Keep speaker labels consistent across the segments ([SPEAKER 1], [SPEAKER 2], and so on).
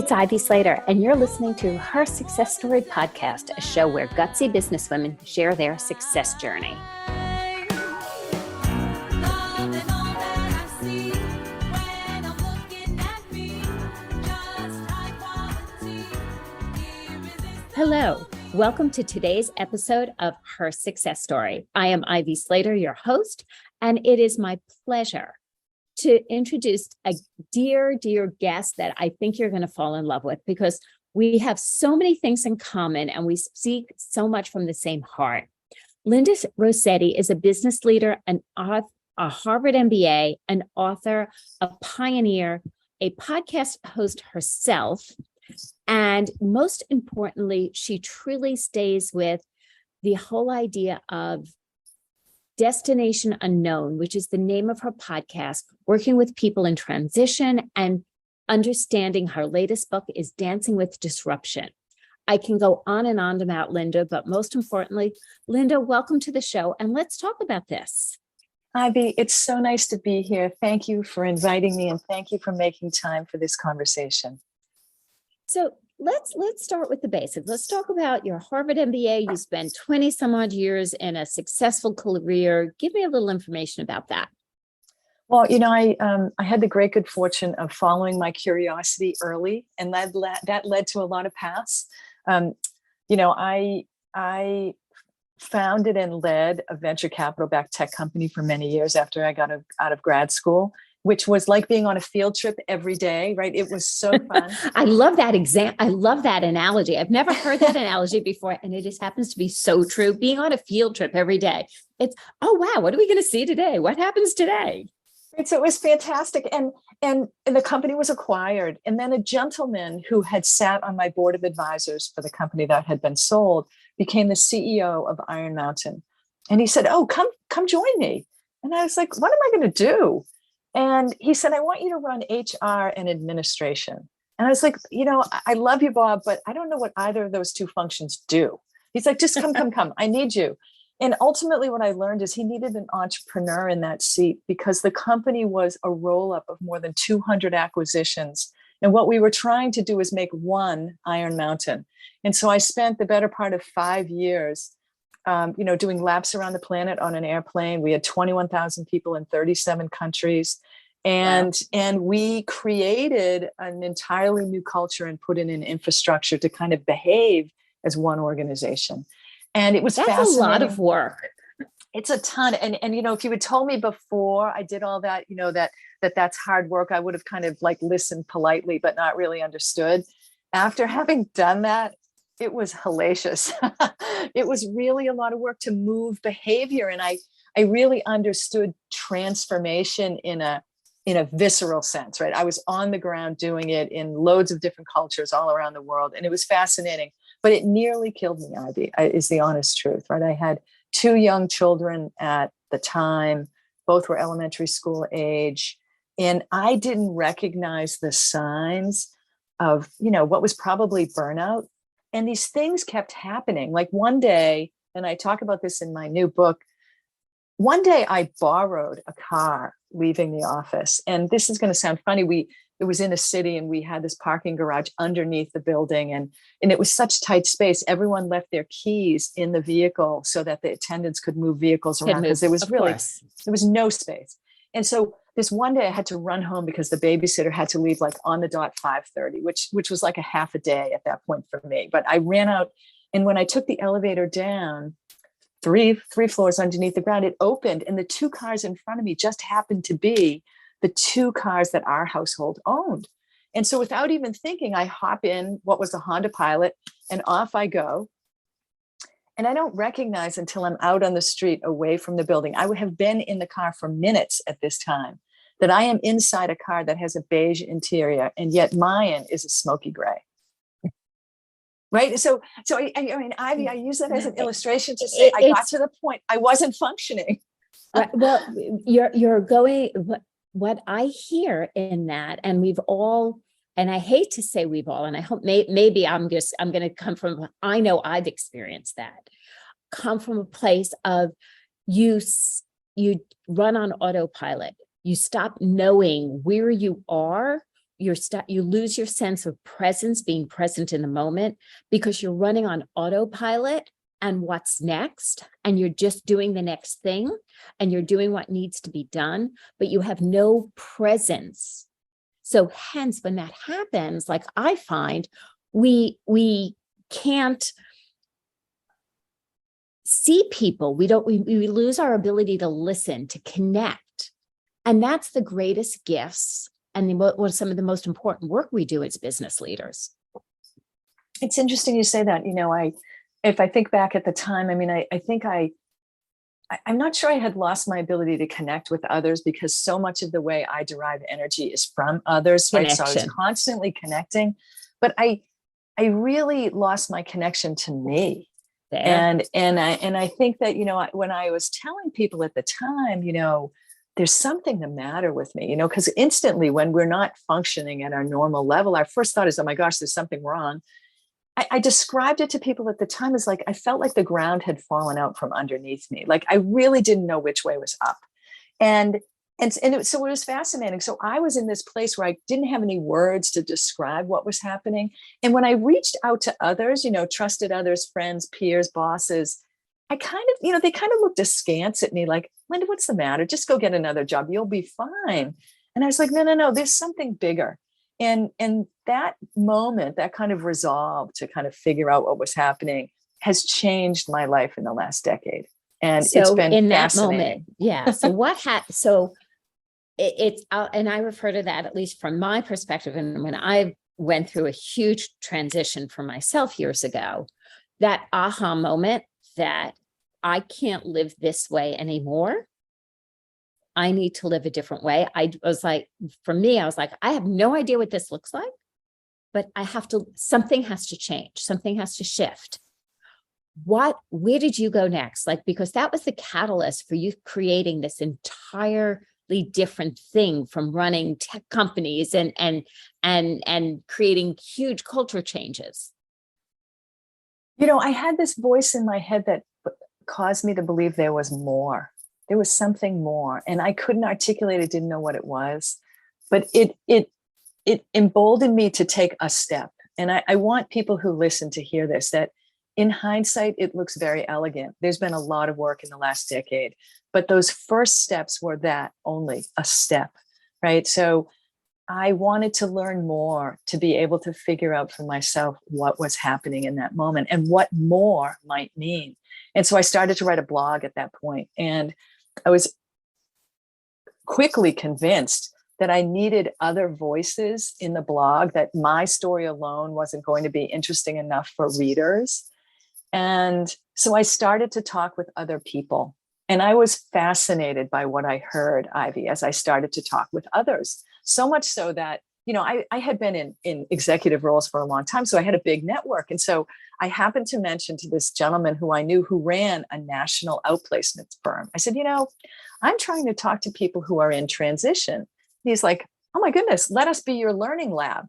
[SPEAKER 1] It's Ivy Slater, and you're listening to Her Success Story podcast, a show where gutsy businesswomen share their success journey. Hello, welcome to today's episode of Her Success Story. I am Ivy Slater, your host, and it is my pleasure to introduce a dear guest that I think you're going to fall in love with because we have so many things in common and we speak so much from the same heart. Linda Rossetti is a business leader, a Harvard MBA, an author, a pioneer, a podcast host herself, and most importantly, she truly stays with the whole idea of Destination Unknown, which is the name of her podcast, working with people in transition and understanding. Her latest book is Dancing with Disruption. I can go on and on about Linda, but most importantly, Linda, welcome to the show, and let's talk about this.
[SPEAKER 2] Ivy, it's so nice to be here. Thank you for inviting me, and thank you for making time for this conversation.
[SPEAKER 1] So let's start with the basics. Let's talk about your Harvard MBA. You spent 20 some odd years in a successful career. Give me a little information about that.
[SPEAKER 2] Well, I had the great good fortune of following my curiosity early, and that led to a lot of paths. I founded and led a venture capital-backed tech company for many years after I got out of grad school, which was like being on a field trip every day, right? It was so fun.
[SPEAKER 1] I love that I love that analogy. I've never heard that analogy before, and it just happens to be so true. Being on a field trip every day. It's, oh, wow, what are we going to see today? What happens today?
[SPEAKER 2] So it was fantastic. And the company was acquired. And then a gentleman who had sat on my board of advisors for the company that had been sold became the CEO of Iron Mountain. And he said, oh, come join me. And I was like, what am I going to do? And he said, I want you to run HR and administration. And I was like, I love you, Bob, but I don't know what either of those two functions do. He's like, just come. I need you. And ultimately what I learned is he needed an entrepreneur in that seat because the company was a roll-up of more than 200 acquisitions. And what we were trying to do is make one Iron Mountain. And so I spent the better part of 5 years doing laps around the planet on an airplane. We had 21,000 people in 37 countries. And we created an entirely new culture and put in an infrastructure to kind of behave as one organization. And it was fascinating.
[SPEAKER 1] That's a lot of work.
[SPEAKER 2] It's a ton. And if you had told me before I did all that, that's hard work, I would have kind of like listened politely, but not really understood. After having done that, it was hellacious. It was really a lot of work to move behavior. And I really understood transformation in a visceral sense, right? I was on the ground doing it in loads of different cultures all around the world. And it was fascinating, but it nearly killed me, Ivy, is the honest truth, right? I had 2 young children at the time. Both were elementary school age. And I didn't recognize the signs of, what was probably burnout. And these things kept happening. Like one day, and I talk about this in my new book, one day I borrowed a car leaving the office. And this is going to sound funny. It was in a city and we had this parking garage underneath the building. And it was such tight space. Everyone left their keys in the vehicle so that the attendants could move vehicles around because there was no space. And so this one day I had to run home because the babysitter had to leave like on the dot 5:30, which was like a half a day at that point for me. But I ran out, and when I took the elevator down, three floors underneath the ground, it opened, and the 2 cars in front of me just happened to be the 2 cars that our household owned. And so without even thinking, I hop in what was a Honda Pilot, and off I go. And I don't recognize until I'm out on the street away from the building. I would have been in the car for minutes at this time that I am inside a car that has a beige interior, and yet mine is a smoky gray. Right. So I mean, Ivy, I use that as an illustration to say I got to the point I wasn't functioning.
[SPEAKER 1] Well, you're going, what I hear in that, and we've all, and I hate to say we've all, and I hope maybe I'm going to come from, I know I've experienced that, come from a place of you run on autopilot. You stop knowing where you are you lose your sense of presence, being present in the moment, because you're running on autopilot and what's next, and you're just doing the next thing, and you're doing what needs to be done, but you have no presence. So hence, when that happens, like I find, we can't see people. We lose our ability to listen, to connect. And that's the greatest gifts and what some of the most important work we do as business leaders.
[SPEAKER 2] It's interesting you say that. If I think back at the time, I think I'm not sure I had lost my ability to connect with others, because so much of the way I derive energy is from others, right? So I was constantly connecting, but I really lost my connection to me. And I think that, when I was telling people at the time, there's something the matter with me, because instantly when we're not functioning at our normal level, our first thought is, oh my gosh, there's something wrong. I described it to people at the time as like, I felt like the ground had fallen out from underneath me. Like I really didn't know which way was up. So it was fascinating. So I was in this place where I didn't have any words to describe what was happening. And when I reached out to others, trusted others, friends, peers, bosses, I kind of, they kind of looked askance at me like, Linda, what's the matter? Just go get another job. You'll be fine. And I was like, no, there's something bigger. And that moment, that kind of resolve to kind of figure out what was happening has changed my life in the last decade. And so it's been
[SPEAKER 1] in that
[SPEAKER 2] fascinating.
[SPEAKER 1] moment. Yeah. So what happened? So it's out, and I refer to that, at least from my perspective. And when I went through a huge transition for myself years ago, that aha moment that I can't live this way anymore. I need to live a different way. I was like, I have no idea what this looks like, but something has to change. Something has to shift. Where did you go next? Because that was the catalyst for you creating this entirely different thing, from running tech companies and creating huge culture changes.
[SPEAKER 2] I had this voice in my head that caused me to believe there was more. There was something more, and I couldn't articulate it, didn't know what it was, but it emboldened me to take a step. And I want people who listen to hear this, that in hindsight, it looks very elegant. There's been a lot of work in the last decade, but those first steps were that, only a step, right? So I wanted to learn more, to be able to figure out for myself what was happening in that moment and what more might mean. And so I started to write a blog at that point, and I was quickly convinced that I needed other voices in the blog, that my story alone wasn't going to be interesting enough for readers. And so I started to talk with other people. And I was fascinated by what I heard, Ivy, as I started to talk with others. So much so that, I had been in executive roles for a long time. So I had a big network. And so I happened to mention to this gentleman who I knew, who ran a national outplacement firm. I said, I'm trying to talk to people who are in transition. He's like, oh my goodness, let us be your learning lab.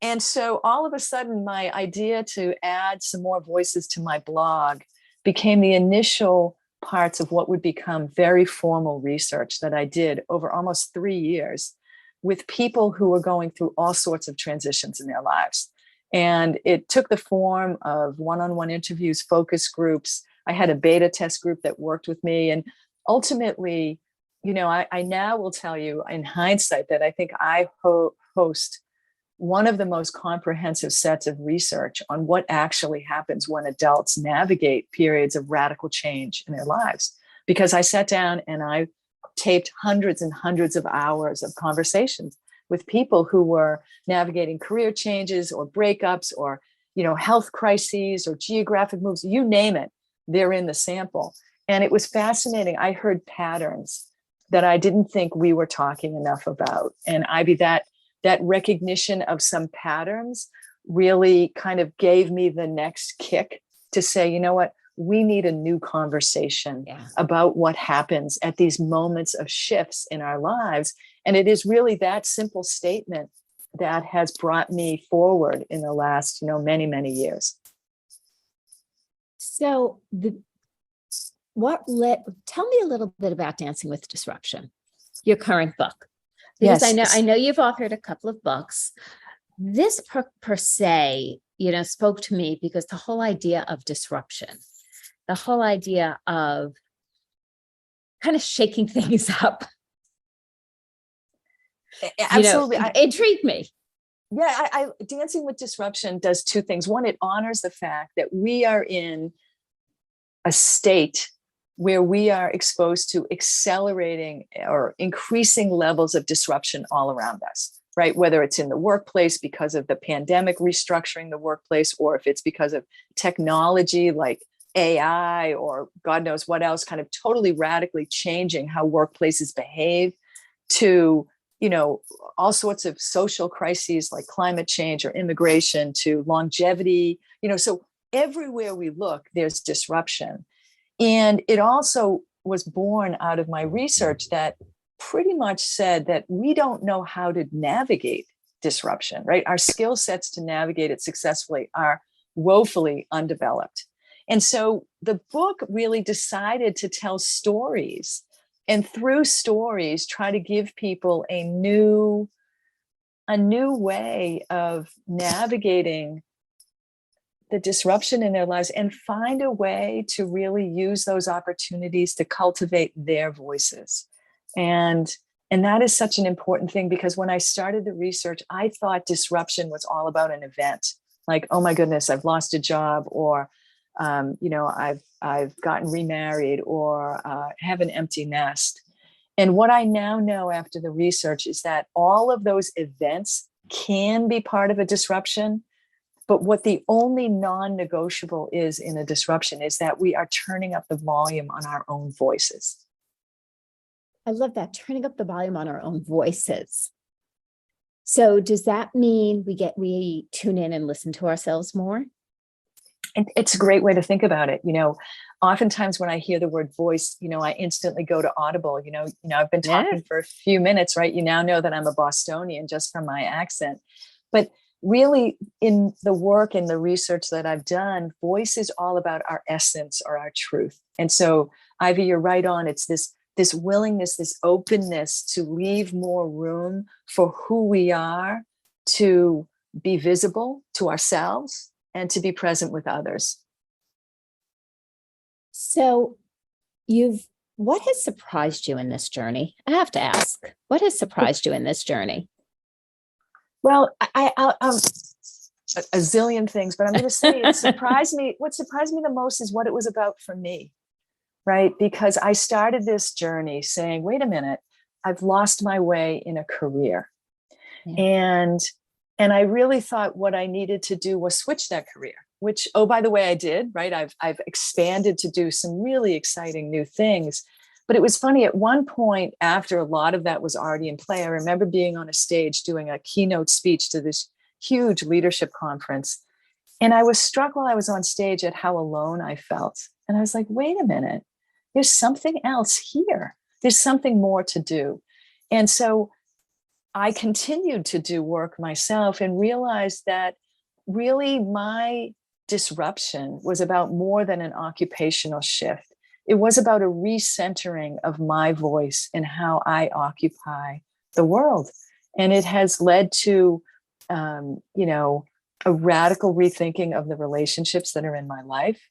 [SPEAKER 2] And so all of a sudden, my idea to add some more voices to my blog became the initial parts of what would become very formal research that I did over almost 3 years with people who were going through all sorts of transitions in their lives. And it took the form of one-on-one interviews, focus groups. I had a beta test group that worked with me. And ultimately, I now will tell you in hindsight that I think I host one of the most comprehensive sets of research on what actually happens when adults navigate periods of radical change in their lives. Because I sat down and I taped hundreds and hundreds of hours of conversations with people who were navigating career changes or breakups or, health crises or geographic moves, you name it, they're in the sample. And it was fascinating. I heard patterns that I didn't think we were talking enough about. And Ivy, that recognition of some patterns really kind of gave me the next kick to say, you know what, we need a new conversation about what happens at these moments of shifts in our lives. And it is really that simple statement that has brought me forward in the last, many, many years.
[SPEAKER 1] So tell me a little bit about Dancing with Disruption, your current book. Because I
[SPEAKER 2] Yes.
[SPEAKER 1] know you've authored a couple of books. This per se, spoke to me because the whole idea of disruption, the whole idea of kind of shaking things up,
[SPEAKER 2] Absolutely.
[SPEAKER 1] intrigued me.
[SPEAKER 2] Dancing with Disruption does two things. One, it honors the fact that we are in a state where we are exposed to accelerating or increasing levels of disruption all around us, right? Whether it's in the workplace because of the pandemic restructuring the workplace, or if it's because of technology like AI or God knows what else, kind of totally radically changing how workplaces behave, to all sorts of social crises like climate change or immigration, to longevity, so everywhere we look, there's disruption. And it also was born out of my research that pretty much said that we don't know how to navigate disruption, right? Our skill sets to navigate it successfully are woefully undeveloped. And so the book really decided to tell stories, and through stories try to give people a new way of navigating the disruption in their lives, and find a way to really use those opportunities to cultivate their voices. And that is such an important thing, because when I started the research, I thought disruption was all about an event, like, oh my goodness, I've lost a job, or I've gotten remarried, or have an empty nest. And what I now know after the research is that all of those events can be part of a disruption. But what the only non-negotiable is in a disruption is that we are turning up the volume on our own voices.
[SPEAKER 1] I love that, turning up the volume on our own voices. So does that mean we tune in and listen to ourselves more?
[SPEAKER 2] And it's a great way to think about it. Oftentimes when I hear the word voice, I instantly go to Audible. I've been talking for a few minutes, right? You now know that I'm a Bostonian just from my accent. But really, in the work and the research that I've done, voice is all about our essence or our truth. And so, Ivy, you're right on. It's this willingness, this openness to leave more room for who we are, to be visible to ourselves, and to be present with others.
[SPEAKER 1] So what has surprised you in this journey? I have to ask, what has surprised you in this journey?
[SPEAKER 2] Well, I'll a zillion things, but I'm going to say it surprised me. What surprised me the most is what it was about for me, right? Because I started this journey saying, wait a minute, I've lost my way in a career. Yeah. And I really thought what I needed to do was switch that career, which, oh, by the way, I did, right? I've expanded to do some really exciting new things. But it was funny, at one point, after a lot of that was already in play, I remember being on a stage doing a keynote speech to this huge leadership conference. And I was struck while I was on stage at how alone I felt. And I was like, wait a minute, there's something else here. There's something more to do. And so I continued to do work myself and realized that really my disruption was about more than an occupational shift. It was about a recentering of my voice and how I occupy the world. And it has led to, a radical rethinking of the relationships that are in my life,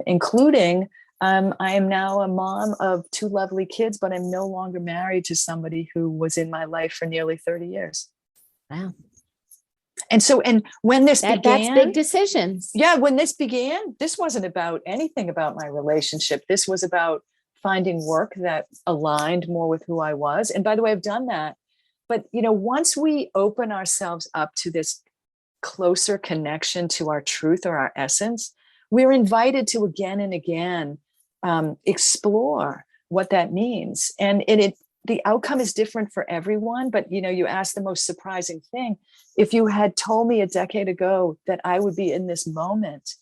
[SPEAKER 2] including I am now a mom of two lovely kids, but I'm no longer married to somebody who was in my life for nearly 30 years.
[SPEAKER 1] Wow.
[SPEAKER 2] And so, and when this began,
[SPEAKER 1] that's big decisions.
[SPEAKER 2] Yeah. When this began, this wasn't about anything about my relationship. This was about finding work that aligned more with who I was. And by the way, I've done that. But, once we open ourselves up to this closer connection to our truth or our essence, we're invited to again and again explore what that means. And the outcome is different for everyone. But, you asked the most surprising thing. If you had told me a decade ago that I would be in this moment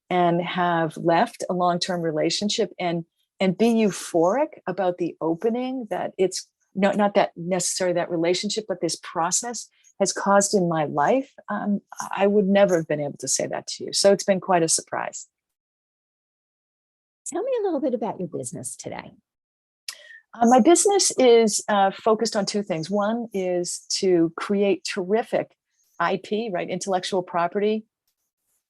[SPEAKER 2] and have left a long-term relationship and be euphoric about the opening that it's not that necessarily that relationship, but this process has caused in my life, I would never have been able to say that to you. So it's been quite a surprise.
[SPEAKER 1] Tell me a little bit about your business today.
[SPEAKER 2] My business is focused on two things. One is to create terrific IP, right, intellectual property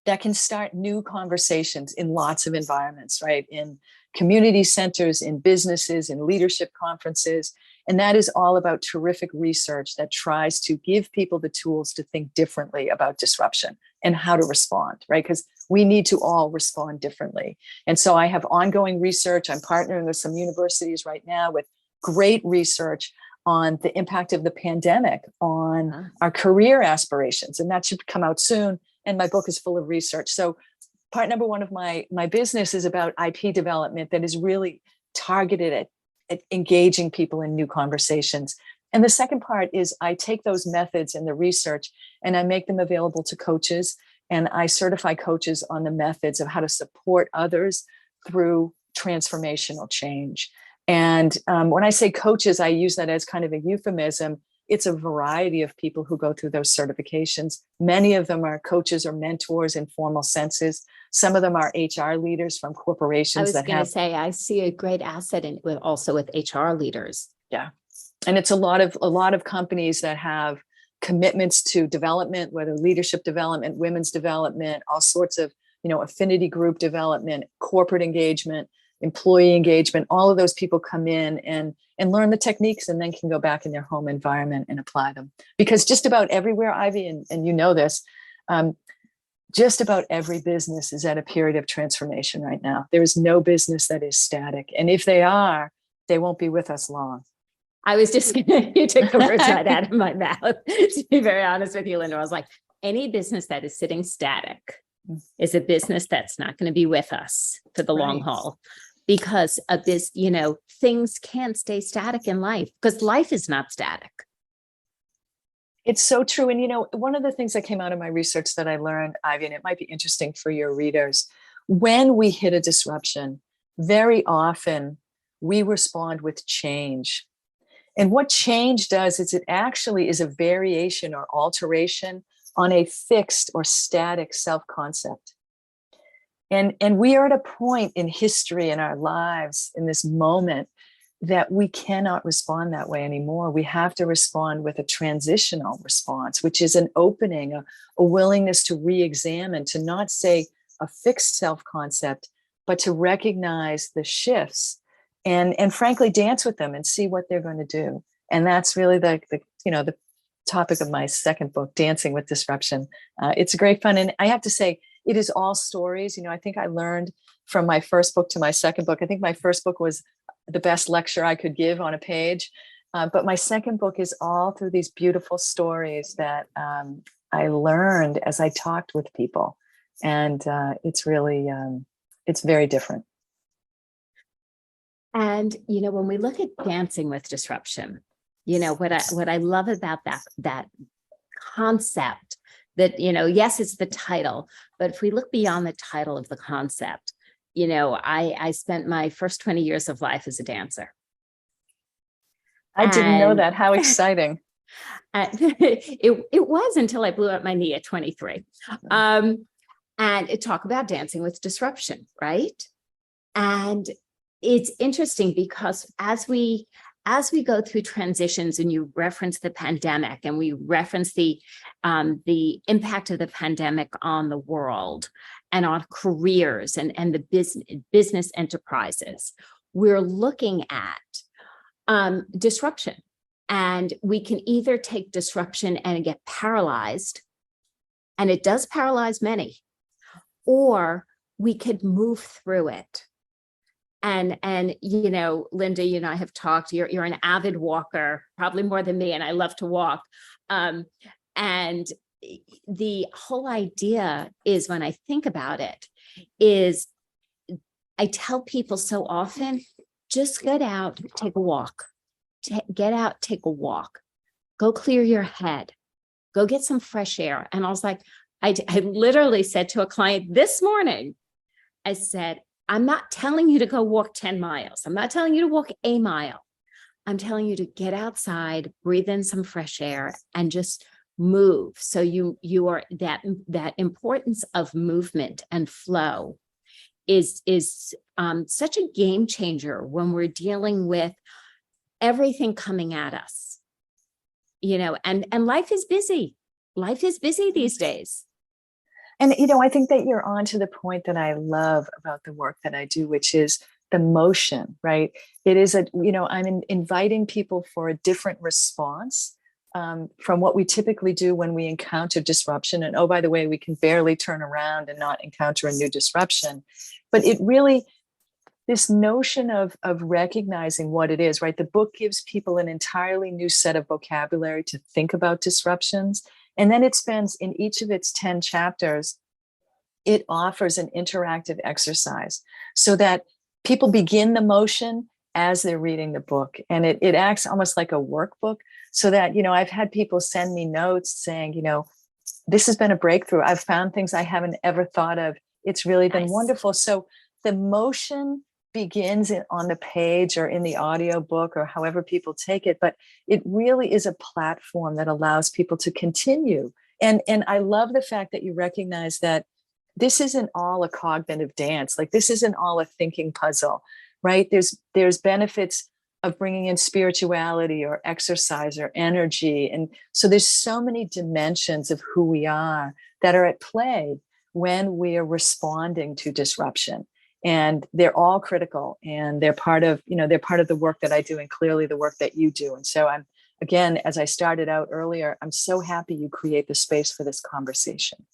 [SPEAKER 2] that can start new conversations in lots of environments, right, in community centers, in businesses, in leadership conferences. And that is all about terrific research that tries to give people the tools to think differently about disruption and how to respond, right? Because we need to all respond differently. And so I have ongoing research. I'm partnering with some universities right now with great research on the impact of the pandemic on our career aspirations. And that should come out soon. And my book is full of research. So part number one of my business is about IP development that is really targeted at engaging people in new conversations. And the second part is I take those methods and the research and I make them available to coaches, and I certify coaches on the methods of how to support others through transformational change. And when I say coaches, I use that as kind of a euphemism. It's a variety of people who go through those certifications. Many of them are coaches or mentors in formal senses. Some of them are HR leaders from corporations.
[SPEAKER 1] I was going to say, I see a great asset in also with HR leaders.
[SPEAKER 2] Yeah. And it's a lot of companies that have commitments to development, whether leadership development, women's development, all sorts of, affinity group development, corporate engagement, employee engagement. All of those people come in and learn the techniques and then can go back in their home environment and apply them. Because just about everywhere, Ivy, and you know this, just about every business is at a period of transformation right now. There is no business that is static. And if they are, they won't be with us long.
[SPEAKER 1] I was just going to, you took the words right out of my mouth. To be very honest with you, Linda, I was like, any business that is sitting static is a business that's not going to be with us for the long haul, because of this, things can't stay static in life because life is not static.
[SPEAKER 2] It's so true. And, one of the things that came out of my research that I learned, Ivy, and it might be interesting for your readers, when we hit a disruption, very often we respond with change. And what change does is it actually is a variation or alteration on a fixed or static self-concept. And we are at a point in history in our lives in this moment that we cannot respond that way anymore. We have to respond with a transitional response, which is an opening, a willingness to re-examine, to not say a fixed self-concept, but to recognize the shifts and frankly dance with them and see what they're going to do. And that's really the topic of my second book, Dancing with Disruption. It's great fun. And I have to say, it is all stories. I think I learned from my first book to my second book. I think my first book was the best lecture I could give on a page. But my second book is all through these beautiful stories that I learned as I talked with people. And it's really, it's very different.
[SPEAKER 1] And, when we look at Dancing with Disruption, what I love about that concept that, yes, it's the title, but if we look beyond the title of the concept, I spent my first 20 years of life as a dancer.
[SPEAKER 2] I didn't know that. How exciting.
[SPEAKER 1] It was until I blew out my knee at 23. And talk about dancing with disruption, right? And it's interesting because as we go through transitions, and you reference the pandemic, and we reference the impact of the pandemic on the world and on careers and the business enterprises, we're looking at disruption. And we can either take disruption and get paralyzed, and it does paralyze many, or we could move through it. And Linda, you and I have talked, you're an avid walker, probably more than me, and I love to walk. And the whole idea is, when I think about it, is I tell people so often, just get out, take a walk. Get out, take a walk, go clear your head, go get some fresh air. And I was like, I literally said to a client this morning, I said, I'm not telling you to go walk 10 miles. I'm not telling you to walk a mile. I'm telling you to get outside, breathe in some fresh air, and just move. So you are that importance of movement and flow is such a game changer when we're dealing with everything coming at us, and life is busy. Life is busy these days.
[SPEAKER 2] And, I think that you're on to the point that I love about the work that I do, which is the motion, right? It is I'm inviting people for a different response from what we typically do when we encounter disruption. And oh, by the way, we can barely turn around and not encounter a new disruption. But it really, this notion of recognizing what it is, right? The book gives people an entirely new set of vocabulary to think about disruptions. And then it spends, in each of its 10 chapters, it offers an interactive exercise so that people begin the motion as they're reading the book. And it acts almost like a workbook, so that, I've had people send me notes saying, this has been a breakthrough. I've found things I haven't ever thought of. It's really been wonderful. So the motion begins on the page or in the audio book or however people take it, but it really is a platform that allows people to continue. And I love the fact that you recognize that this isn't all a cognitive dance. Like, this isn't all a thinking puzzle, right? There's benefits of bringing in spirituality or exercise or energy. And so there's so many dimensions of who we are that are at play when we are responding to disruption. And they're all critical, and they're part of the work that I do, and clearly the work that you do. And so I'm, again, as I started out earlier, I'm so happy you create the space for this conversation.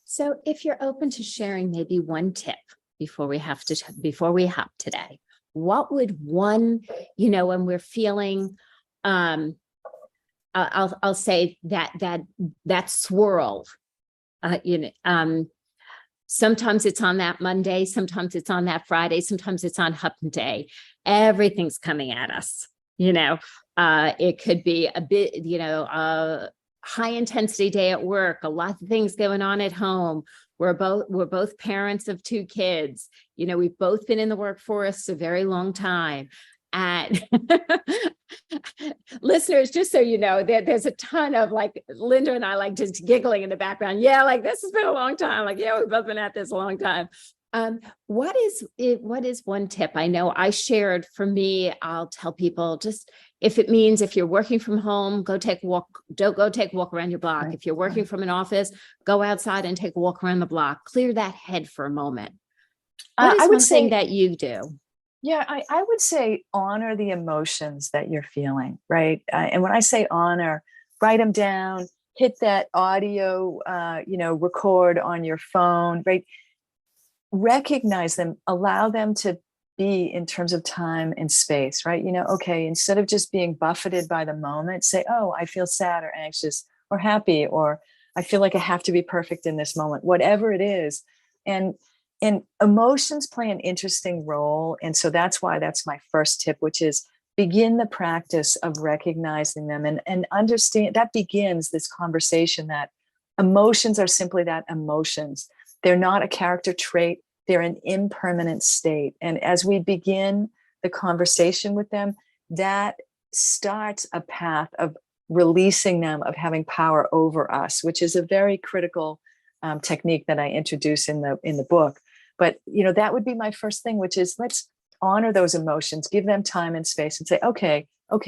[SPEAKER 1] So if you're open to sharing maybe one tip before we hop today, what would one, when we're feeling, I'll say that swirl, sometimes it's on that Monday, sometimes it's on that Friday, sometimes it's on hump day. Everything's coming at us. It could be a bit, a high intensity day at work, a lot of things going on at home. We're both parents of 2 kids. We've both been in the workforce a very long time. And listeners, just so you know, there's a ton of, like, Linda and I, like, just giggling in the background. Yeah, like, this has been a long time. Like, yeah, we've both been at this a long time. What is one tip? I know I shared, for me, I'll tell people, just if it means, if you're working from home, go take a walk. Don't go take a walk around your block.
[SPEAKER 2] Right.
[SPEAKER 1] If you're working from an office, go outside and take a walk around the block. Clear that head for a moment. What is one thing that you do?
[SPEAKER 2] Yeah, I would say honor the emotions that you're feeling, right? And when I say honor, write them down, hit that audio, record on your phone, right? Recognize them, allow them to be in terms of time and space, right? Okay, instead of just being buffeted by the moment, say, oh, I feel sad or anxious or happy, or I feel like I have to be perfect in this moment, whatever it is. And emotions play an interesting role. And so that's why that's my first tip, which is begin the practice of recognizing them and understand. That begins this conversation that emotions are simply that, emotions. They're not a character trait. They're an impermanent state. And as we begin the conversation with them, that starts a path of releasing them, of having power over us, which is a very critical technique that I introduce in the book. But that would be my first thing, which is, let's honor those emotions, give them time and space, and say, okay,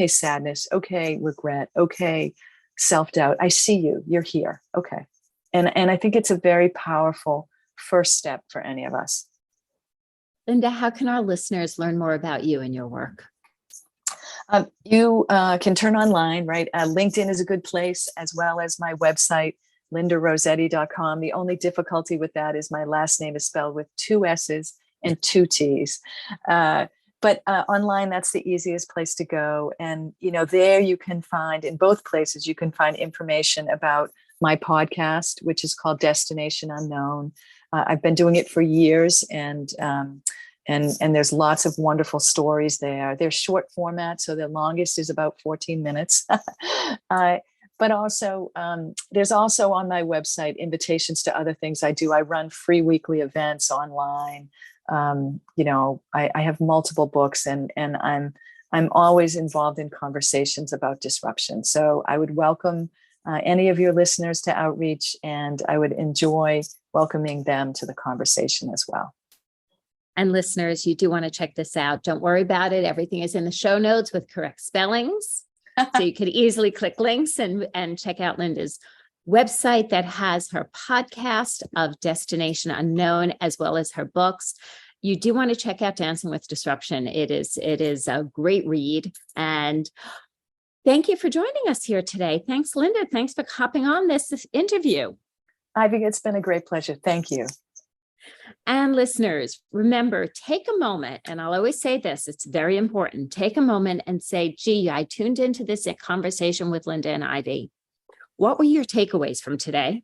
[SPEAKER 2] sadness, okay, regret, okay, self-doubt. I see you. You're here. Okay. And I think it's a very powerful first step for any of us.
[SPEAKER 1] Linda, how can our listeners learn more about you and your work?
[SPEAKER 2] You can turn online, right? LinkedIn is a good place, as well as my website, lindarossetti.com. The only difficulty with that is my last name is spelled with 2 S's and 2 T's. But online, that's the easiest place to go. And, there you can find, in both places, you can find information about my podcast, which is called Destination Unknown. I've been doing it for years, and there's lots of wonderful stories there. They're short format, so the longest is about 14 minutes. But also, there's also on my website invitations to other things I do. I run free weekly events online. I have multiple books, and I'm always involved in conversations about disruption. So I would welcome any of your listeners to outreach, and I would enjoy welcoming them to the conversation as well.
[SPEAKER 1] And listeners, you do want to check this out. Don't worry about it. Everything is in the show notes with correct spellings. So you could easily click links and check out Linda's website that has her podcast of Destination Unknown, as well as her books. You do want to check out Dancing with Disruption. It is a great read. And thank you for joining us here today. Thanks, Linda. Thanks for hopping on this interview.
[SPEAKER 2] Ivy, it's been a great pleasure. Thank you.
[SPEAKER 1] And listeners, remember, take a moment, and I'll always say this, it's very important. Take a moment and say, gee, I tuned into this conversation with Linda and Ivy. What were your takeaways from today?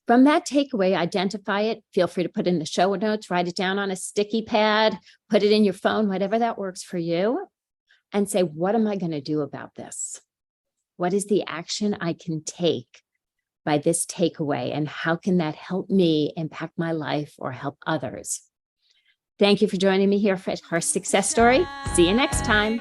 [SPEAKER 1] From that takeaway, identify it. Feel free to put in the show notes, write it down on a sticky pad, put it in your phone, whatever that works for you, and say, what am I going to do about this? What is the action I can take by this takeaway, and how can that help me impact my life or help others? Thank you for joining me here for Her Success Story. See you next time.